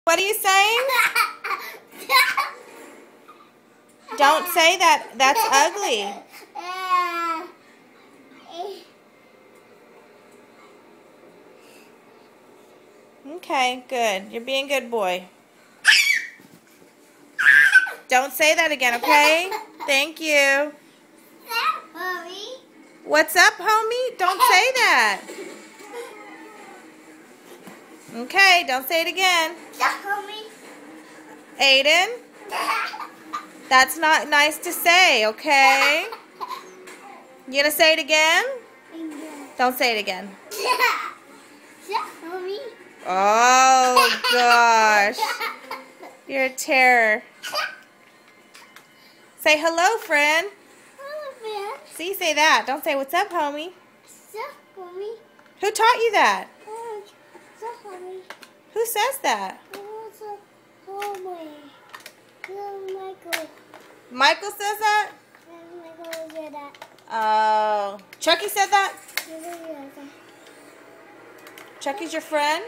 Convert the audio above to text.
What are you saying? Don't say that. That's ugly. Okay, good. You're being a good boy. Don't say that again, okay? Thank you. What's up, homie? Don't say that. Okay, don't say it again. Aiden, that's not nice to say, okay? You gonna say it again? Don't say it again. Oh, gosh. You're a terror. Say hello, friend. See, say that. Don't say what's up, homie. Who taught you that? Who says that? Michael says that? Oh. Chucky said that? Chucky's your friend?